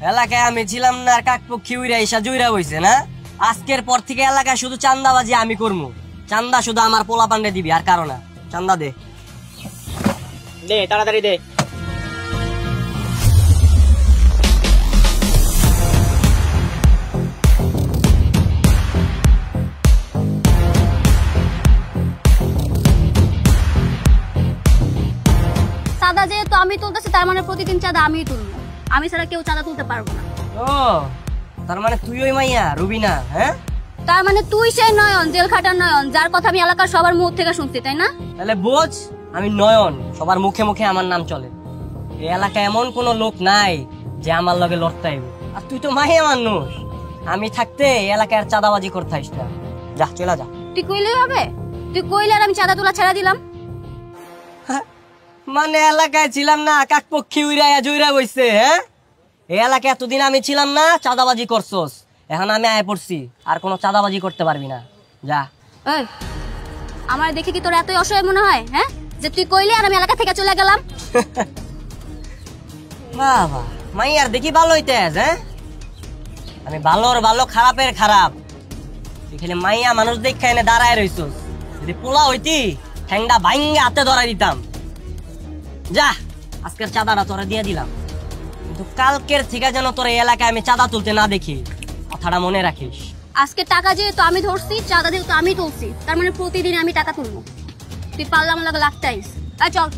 এলাকায় আমি ছিলাম না, আর কাকপক্ষী উইরা এসা জুইরা হইছে না। আজকের পর থেকে এলাকায় শুধু চান্দাবাজি আমি করবো। চান্দা শুধু আমার পোলা পান্ডে দিবি, আর কারো না। চান্দা দে দে, তাড়াতাড়ি দে। চাঁদা যেহেতু আমি তুলতেছি, তার মানে প্রতিদিন চাঁদা আমিই তুলবো। আমি ছাড়া কেউ চাঁদা তুলতে পারবো না। ও তার মানে তুই ওই মাইয়া রুবিনা? হ্যাঁ, তার মানে তুই সেই নয়ন, জেল খাটার নয়ন, যার কথা আমি এলাকার সবার মুখ থেকে শুনছি, তাই না? তাহলে বোঝ, আমি নয়ন, সবার মুখে মুখে আমার নাম চলে। এই এলাকায় এমন কোন লোক নাই যে আমার লগে লড়তাইব। আর তুই তো মাইয়া মানুষ, আমি থাকতে এই এলাকায় আর চাঁদাবাজি করতাইস না। যা, চলে যা। তুই কইলেই হবে? তুই কইলে আর আমি চাঁদা তোলা ছেড়ে দিলাম? মানে এলাকায় ছিলাম না, কাকপক্ষী উইরা জুইরা বইছে। হ্যাঁ, এই এলাকায় এতদিন আমি ছিলাম না, চাঁদাবাজি করছস। এখন আমি আয় পড়ছি, আর কোনো চাঁদাবাজি করতে পারবি না। যা। এই, আমার দেখে কি তোর এতই অসহায় মনে হয়? হ্যাঁ, যে তুই কইলে আর আমি এলাকা থেকে চলে গেলাম? বাবা, মাইয়ার দেখি ভালো হইতে। হ্যাঁ, আমি ভালোর ভালো, খারাপের খারাপ। তুই খালি মাইয়া মানুষ দেখে এনে দাঁড়ায় রইছস। যদি পোলা হইতি, ঠ্যাংটা ভাঙ্গে হাতে ধরাই দিতাম। যা, আজকের চাঁদাটা তোরা দিয়ে দিলাম, কিন্তু কালকের থেকে যেন তোর এই এলাকায় আমি চাঁদা তুলতে না দেখি, কথাটা মনে রাখিস। আজকে টাকা যেহেতু আমি ধরছি, চাঁদা যেহেতু আমি তুলছি, তার মানে প্রতিদিন আমি টাকা তুলবো। তুই পারলাম লাগে লাগতাইস। চল।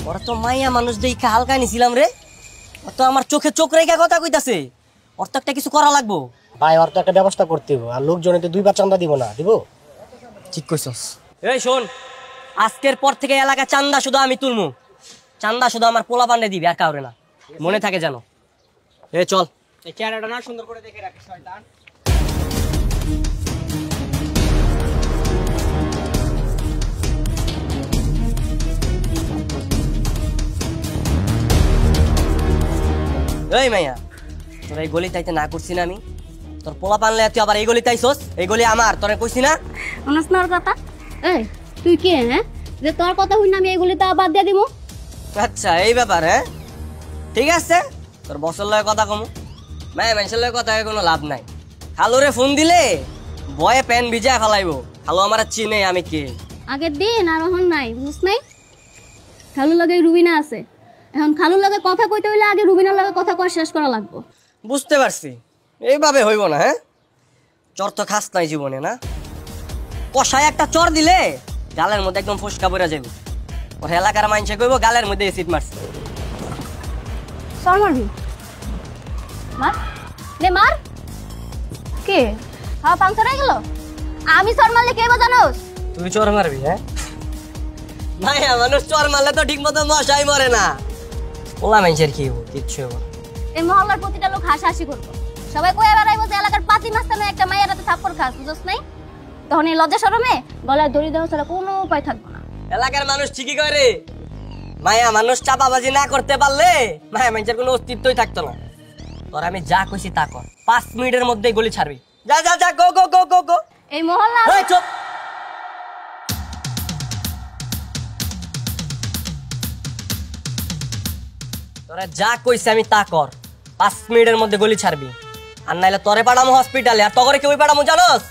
ওরা তো মাইয়া মানুষ দেখে হালকা নিছিলাম রে। ওর তো আমার চোখে চোখ রেখে কথা কইতাছে। ওর তো একটা কিছু করা লাগবো। ভাই, ওর তো একটা ব্যবস্থা করতে হবে। আর লোকজনে তো 2 বার চান্দা দিব না, দিব? ঠিক কইছস। এই শোন, আজকের পর থেকে এলাকা চান্দা শুধু আমি তুলমু। চান্দা শুধু আমার পোলা পান্ডে দিবি, আর কাউরে না। মনে থাকে যেন। এ চল, এই চেহারাটা না সুন্দর করে দেখে রাখিস শয়তান। এই মাইয়া, তোর এই গলি তাইতে না করছি না আমি? তোর পোলা পানলে তুই আবার এই গলি তাইছস? এই গলি আমার, তোরে কইছি না? অনুস না ওর কথা। এই, তুই কে? হ্যাঁ, যে তোর কথা হই না আমি এইগুলিতে বাদ দিয়ে দিব? আচ্ছা, এই ব্যাপার। হ্যাঁ, ঠিক আছে, তোর বসের লগে কথা কমু। মায়া মানুষের লগে কথা কোনো লাভ নাই। খালুরে ফোন দিলে বয়ে প্যান ভিজায় ফেলাইবো। খালু আমার চিনে আমি কে। আগের দিন আর এখন নাই, বুঝছ নাই? খালুর লগে রুবিনা আছে। এখন খালুর লগে কথা কইতে হইলে আগে রুবিনার লগে কথা কয়া শেষ করা লাগবো। বুঝতে পারছি, এইভাবে হইব না। হ্যাঁ, চর তো খাস নাই জীবনে, না? কষায় একটা চর দিলে গালের মধ্যে একদম ফসকা পড়া যাবে। ওর এলাকার মানুষে কইব গালের মধ্যে এসিড মারছে। চর মারবি? মার দে, মার। কে? হ্যাঁ, পাংচার হয়ে গেল। আমি চর মারলে কে জানোস? তুই চর মারবি? হ্যাঁ, মায়া মানুষ চর মারলে তো ঠিক মতো মশাই মরে না। ওলা মানুষের কি হবো, কিচ্ছু হবো। এই মহল্লার প্রতিটা লোক হাসাহাসি করবো। সবাই কয়ে বেড়াইবো যে এলাকার পাতি মাস্তানে একটা মাইয়ার হাতে থাপ্পড় খাস, বুঝছ নাই? তখন এই লজ্জা শরমে গলায় দড়ি দেওয়া ছাড়া কোনো উপায় থাকবো না। এলাকার মানুষ ঠিকই করে। মায়া মানুষ চাপাবাজি না করতে পারলে মায়া মানুষের কোনো অস্তিত্বই থাকতো না। তোর আমি যা কইছি তা কর, 5 মিনিটের মধ্যেই গলি ছাড়বি। যা যা যা, গো গো গো গো গো। এই মহল্লা এই চুপ। তোরা যা কইছি আমি তা কর, 5 মিনিটের মধ্যে গলি ছাড়বি। আর নাইলে তোরে পাঠামো হসপিটালে, আর তগরে কেউ পাঠামো জানোস?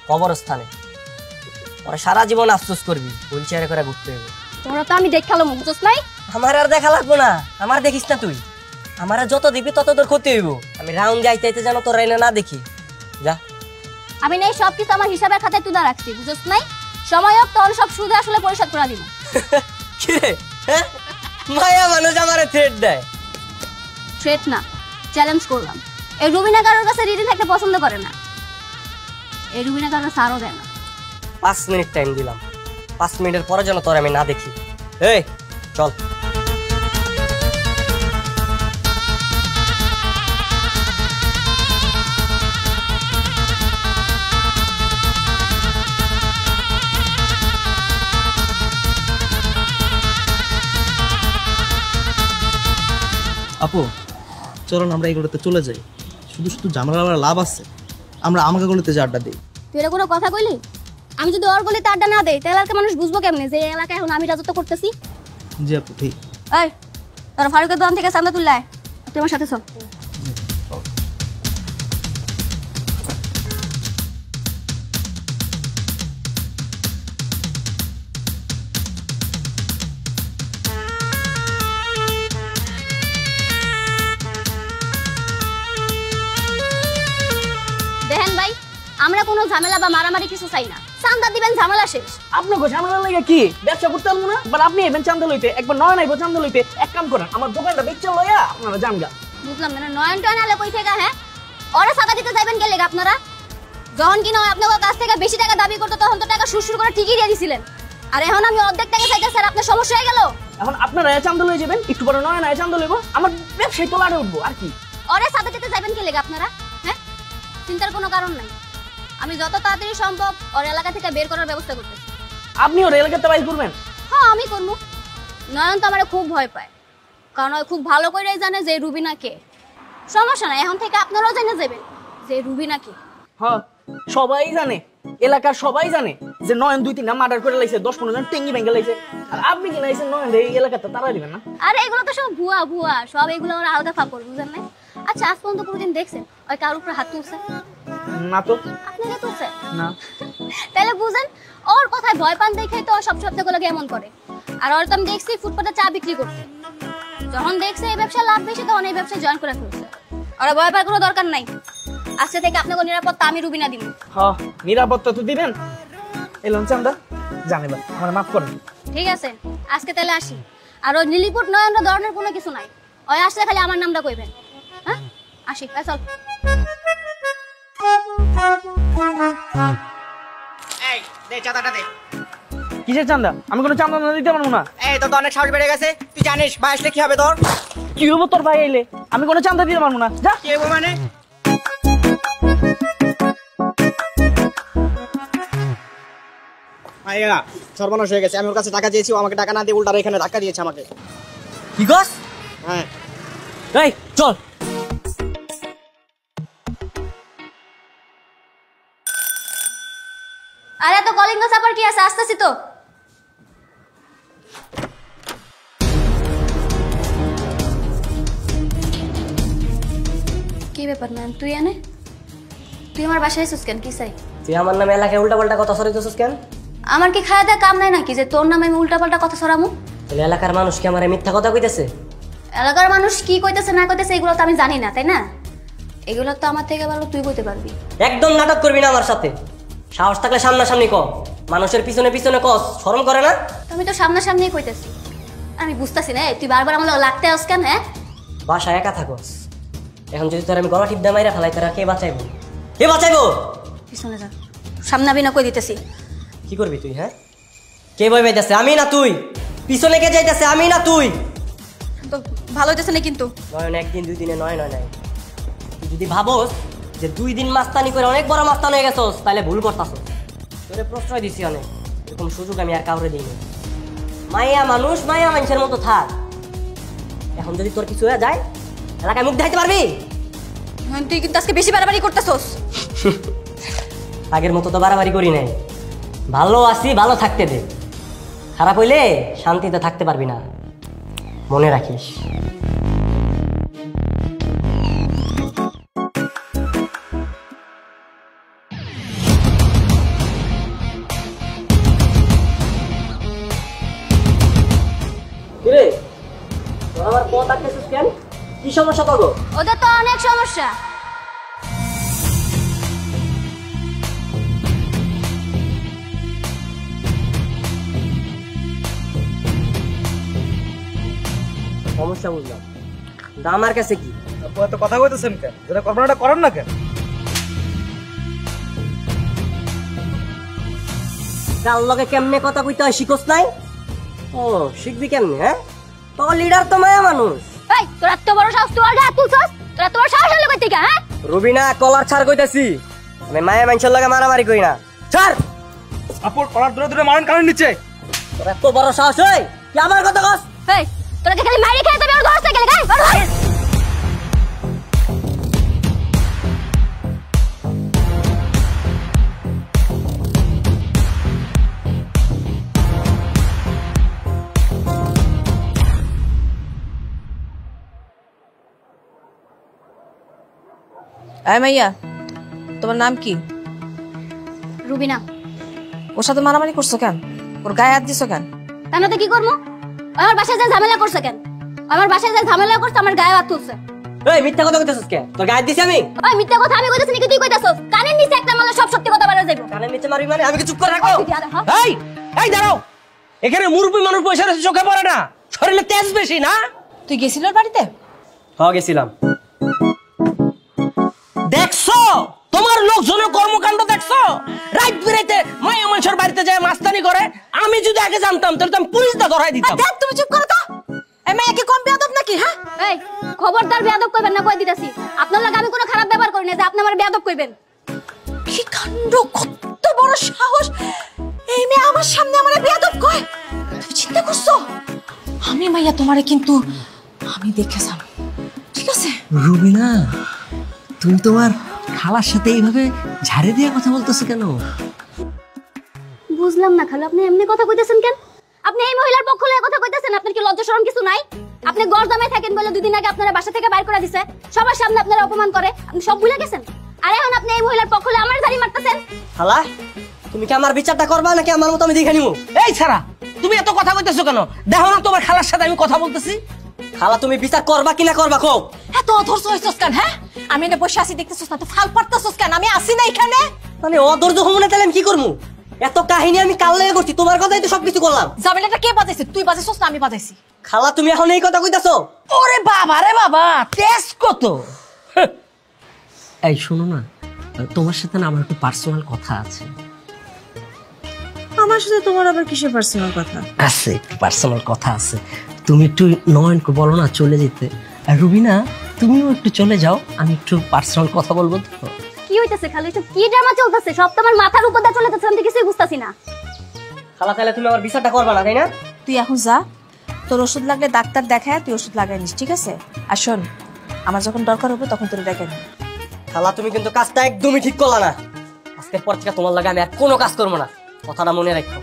কবরস্থানে। তোরা সারা জীবন আফসোস করবি, হুইল চেয়ারে করে ঘুরতে হবে। তোরা তো আমি দেখালাম, বুঝছ নাই? আমার আর দেখা লাগবো না, আমার দেখিস না তুই। আমার যত দিবি তত তোর ক্ষতি হইব। আমি রাউন্ড যাইতে যেন তোর এনে না দেখি। যা। আমি নেই সবকিছু আমার হিসাবের খাতায় তুলে রাখছি, বুঝছ নাই? সময় হোক তখন সব সুদে আসলে পরিশোধ করে দিব। কি রে? হ্যাঁ, মায়া মানুষ আমারে থ্রেট দেয়। থ্রেট না, চ্যালেঞ্জ করলাম। এই রুবিনা কারোর কাছে রিডিং থাকতে পছন্দ করে না। এই রুবিনা কারোর সারও দেয় না। 5 মিনিট টাইম দিলাম, 5 মিনিটের পরে যেন তোর আমি না দেখি। এই চল। আপু, চলুন আমরা এগুলোতে চলে যাই। শুধু শুধু ঝামেলা লাভ আছে, আমরা আমাকে গলিতে যে আড্ডা দিই। তুই এটা কোনো কথা কইলি? আমি যদি ওর গলিতে আড্ডা না দেই তাহলে এলাকার মানুষ বুঝবো কেমনে যে এই এলাকায় এখন আমি রাজত্ব করতেছি? জি আপু ঠিক। এই তোরা ফারুকের দোকান থেকে চান্দা তুললে আয়, তুই আমার সাথে চল। দেখেন ভাই, আমরা কোনো ঝামেলা বা মারামারি কিছু চাই না, চান্দা দিবেন ঝামেলা শেষ। আপনাকে ঝামেলা লাগে কি ব্যবসা করতে পারবো না? এবার আপনি এবেন চান্দা লইতে, একবার নয় নাইবো চান্দা লইতে। এক কাম করেন, আমার দোকানটা বেচে লইয়া আপনারা যান গা। বুঝলাম না, নয়ন টয়ন আলে কই থেকে? হ্যাঁ, ওরা চাঁদা দিতে যাবেন কে লেগে আপনারা? যখন কিনা আপনার কাছ থেকে বেশি টাকা দাবি করতো তখন তো টাকা সুরসুর করে ঠিকই দিয়ে দিছিলেন, আর এখন আমি অর্ধেক টাকা চাইতে স্যার, আপনার সমস্যা হয়ে গেল। এখন আপনারা চান্দা লয়ে যাবেন, একটু পরে নয় নাই চান্দা লইবো, আমার ব্যবসায় তোলারে উঠবো আর কি। ওরা চাঁদা দিতে যাবেন কে লেগে আপনারা? হ্যাঁ, চিন্তার কোনো কারণ নাই, আমি যত তাড়াতাড়ি সম্ভব ওর এলাকা থেকে বের করার ব্যবস্থা করতেছি। আপনি ওর এলাকাতে বাইর করবেন? হ্যাঁ আমি করবো। নয়ন তো আমার খুব ভয় পায়, কারণ ওই খুব ভালো করেই জানে যে রুবিনা কে। সমস্যা নাই, এখন থেকে আপনারাও জেনে যাবেন যে রুবিনা কে। হ্যাঁ সবাই জানে, এলাকার সবাই জানে যে নয়ন 2-3টা মার্ডার করে লাইছে, 10-15 জন টেঙ্গি ভেঙে লাইছে। আর আপনি কি লাইছেন নয়ন এই এলাকাতে তারা দিবেন না? আরে এগুলো তো সব ভুয়া ভুয়া, সব এগুলো ওরা আলাদা ফাপড়, বুঝেন না? আচ্ছা, আজ পর্যন্ত কোনোদিন দেখছেন ওই কার উপরে হাত তুলছে? না তো। আপনাকে তুলছে না। তাহলে বুঝেন, ওর কথায় ভয় পান দেখাই তো সব শব্দগুলোকে এমন করে। আর ওর তো আমি দেখছি ফুটপাতে চা বিক্রি করতে, যখন দেখছে এই ব্যবসা লাভ বেশি তখন এই ব্যবসায় জয়েন করে ফেলছে। ওরা ভয় পাওয়ার কোনো দরকার নাই, আজকে থেকে আপনাকে নিরাপত্তা আমি রুবিনা দিব। হ্যাঁ নিরাপত্তা তো দিবেন। এলাম চান্দা জানেবা, আমার মাফ করেন। ঠিক আছে, আজকে তাহলে আসি। আর ওই নীলিপুট নয়নের ধরনের কোনো কিছু নাই, ওই আসলে খালি আমার নামটা কইবেন। হ্যাঁ আসি, চল। এই দে চাঁদাটা দে। কিসের চান্দা? আমি কোনো চান্দা না দিতে পারবো না। এই তো অনেক সাহস বেড়ে গেছে, তুই জানিস ভাই আসলে কি হবে তোর? কি হবো তোর ভাই এলে? আমি কোনো চান্দা দিতে পারবো না, যা। কি হবো মানে? ভাইয়া সর্বনাশ হয়ে গেছে, আমি ওর কাছে টাকা চেয়েছি, ও আমাকে টাকা না দিয়ে উল্টা এখানে ধাক্কা দিয়েছে আমাকে। কি গস? হ্যাঁ এই চল। আরে তো কলিং চাপার কি আছে, আসতেছি তো। কি ব্যাপার না তুই এনে? তুই আমার বাসায় এসেছিস কেন? কি চাই? তুই আমার নামে এলাকায় উল্টাপাল্টা কথা ছড়াইতেছিস কেন? আমার কি খাওয়া দেওয়া কাম নাই নাকি যে তোর নামে আমি উল্টাপাল্টা কথা ছড়ামু? তাহলে এলাকার মানুষ কি আমার মিথ্যা কথা কইতেছে? এলাকার মানুষ কি কইতেছে না কইতেছে এগুলো তো আমি জানি না, তাই না? এগুলো তো আমার থেকে ভালো তুই কইতে পারবি। একদম নাটক করবি না আমার সাথে, সাহস থাকলে সামনাসামনি ক, মানুষের পিছনে পিছনে কস, শরম করে না? আমি তো সামনাসামনি কইতেছি, আমি বুঝতাছি না তুই বারবার আমার লাগতে আস কেন? হ্যাঁ বাসায় একা থাকস, এখন যদি তোর আমি গলা টিপ দিয়ে মাইরা ফেলাই তোরা কে বাঁচাইবো? কে বাঁচাইবো? পিছনে যা, সামনে আমি না কই দিতেছি। কি করবি তুই? হ্যাঁ কে বই বাইতেছে, আমি না তুই? পিছনে কে যাইতেছে, আমি না তুই? তো ভালো হইতেছে না কিন্তু। নয় একদিন 2 দিনে নয় নয় নাই। তুই যদি ভাবস যে 2 দিন মাস্তানি করে অনেক বড় মাস্তান হয়ে গেছস তাহলে ভুল করতাছস। তোরে প্রশ্রয় দিছি অনেক, এরকম সুযোগ আমি আর কাউরে দিইনি। মাইয়া মানুষ মাইয়া মানুষের মতো থাক। এখন যদি তোর কিছু হয়ে যায় এলাকায় মুখ দেখাইতে পারবি? তুই কিন্তু আজকে বেশি বাড়াবাড়ি করতেছস। আগের মতো তো বাড়াবাড়ি করি নাই, ভালো আছি ভালো থাকতে দে, খারাপ হইলে শান্তিতে থাকতে পারবি না, মনে রাখিস। কিরে তোর আমার পথ আটকেছিস কেন? কি সমস্যা তোর? ওদের তো অনেক সমস্যা। সমস্যা বুঝলাম, আমার কাছে কি? আপু এত কথা কইতেছেন কেন? যেটা কল্পনাটা করেন না কেন? কার লগে কেমনে কথা কইতে হয় শিখোস নাই? ও শিখবি কেমনে? হ্যাঁ তোর লিডার তো মায়া মানুষ। এই তোর এত বড় সাহস, তুই আগে হাত তুলছস? তোর এত বড় সাহস হলো কই থেকে? হ্যাঁ রুবিনা কলার ছাড় কইতাছি, আমি মায়া মানুষের লগে মারামারি কই না। ছাড়। আপু কলার ধরে ধরে মারেন কারণ নিচে। তোর এত বড় সাহস হয় কি আমার কথা কস? এই তোরা কি খালি মাইরে খেয়ে যাবে ওর ঘর থেকে? গাই বড় ভাই এই মাইয়া, তোমার নাম কি? রুবিনা। ওর সাথে মারামারি করছো কেন? ওর গায়ে হাত দিছো কেন? কেন তো কি করবো? আমার বাসায় যা ঝামেলা করছে কেন? আমার বাসায় যা ঝামেলা করছে আমার গায়ে হাত তুলছে। এই মিথ্যা কথা কইতেছিস কে? তোর গায়ে দিছি আমি? ওই মিথ্যা কথা আমি কইতেছি নাকি তুই কইতাছস? কানের নিচে একটা মারলে সব সত্যি কথা বের হয়ে যাইবো। কানের নিচে মারবি মানে আমি কি চুপ করে রাখো? এই এই দাঁড়াও, এখানে মুরব্বী মানুষ পয়সা রয়েছে, চোখে পড়ে না? শরীরে তেজ বেশি না? তুই গেছিল ওর বাড়িতে? হ্যাঁ গেছিলাম। দেখছো তোমার লোকজনের কর্মকাণ্ড দেখছো? রাত বেরাইতে মায়া মানুষের বাড়িতে যায় মাস্তানি করে। আমি যদি আগে জানতাম তাহলে তো আমি পুলিশটা ধরাই দিতাম। দেখ, তুমি চুপ করো তো। এই মাইয়া কি কম বেয়াদব নাকি? হ্যাঁ, এই খবরদার বেয়াদব কইবেন না, কই দিতাছি। আপনার লাগে আমি কোনো খারাপ ব্যবহার করি না যে আপনি আমার বেয়াদব কইবেন। কি কাণ্ড! কত বড় সাহস! এই মেয়ে আমার সামনে আমারে বেয়াদব কয়। তুমি চিন্তা করছো? আমি মাইয়া তোমারে কিন্তু আমি দেখেছাম, ঠিক আছে? রুবিনা, তুমি তোমার খালার সাথে এইভাবে ঝাড়ে দিয়ে কথা বলতেছো কেন? বুঝলাম না খালু, আপনি এমনি কথা কইতেছেন কেন? আপনি এই মহিলার পক্ষ লয়ে কথা কইতেছেন, আপনার কি লজ্জা শরম কিছু নাই? আপনি গর্দমে থাকেন বলে দুদিন আগে আপনারা বাসা থেকে বাইর করে দিছে, সবার সামনে আপনারা অপমান করে, আপনি সব ভুলে গেছেন? আর এখন আপনি এই মহিলার পক্ষ লয়ে আমার ধারি মারতেছেন। খালা তুমি কি আমার বিচারটা করবা নাকি আমার মতো আমি দেখে নিবো? এই ছাড়া তুমি এত কথা কইতেছো কেন? দেখো না তোমার খালার সাথে আমি কথা বলতেছি। খালা তুমি বিচার করবা কিনা করবা কও? এত অধৈর্য হইছস কেন? হ্যাঁ, আমি এনে বসে আছি দেখতেছস না? তো ফাল পারতেছস কেন? আমি আসি না এখানে। মানে অধৈর্য হবো না তাহলে আমি কি করবো? এত কাহিনী আমি কাল লেগে করছি, তোমার কথাই তো সবকিছু করলাম। জামিলাটা কে বাজাইছে? তুই বাজাইছস না আমি বাজাইছি? খালা তুমি এখন এই কথা কইতাছো? ওরে বাবা রে বাবা, তেজ কত! এই শোনো না, তোমার সাথে না আমার একটু পার্সোনাল কথা আছে। আমার সাথে তোমার আবার কিসের পার্সোনাল কথা? আছে, একটু পার্সোনাল কথা আছে। তুমি একটু নয়নকে বলো না চলে যেতে। আর রুবিনা, তুমিও একটু চলে যাও, আমি একটু পার্সোনাল কথা বলবো। তো কি হইতাছে খালু? এসব কি ড্রামা চলতেছে? সব তো আমার মাথার উপর দিয়ে চলে যাচ্ছে, আমি তো কিছুই বুঝতাছি না। খালা তাহলে তুমি আমার বিচারটা করবা না, তাই না? তুই এখন যা, তোর ওষুধ লাগলে ডাক্তার দেখায় তুই ওষুধ লাগাই নিস, ঠিক আছে? আর শোন, আমার যখন দরকার হবে তখন তোর ডেকে নিস। খালা তুমি কিন্তু কাজটা একদমই ঠিক করলা না। আজকের পর থেকে তোমার লাগে আমি আর কোনো কাজ করবো না, কথাটা মনে রাখো।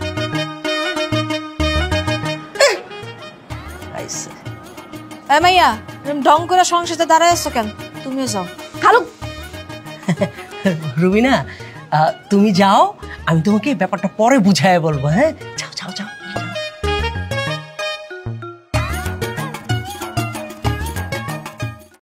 এই মাইয়া, এরকম ঢং করে সংসারে দাঁড়ায় আসছো কেন? তুমিও যাও। খালু রুবিনা, তুমি যাও, আমি তোমাকে ব্যাপারটা পরে বুঝায় বলবো। হ্যাঁ, যাও যাও যাও।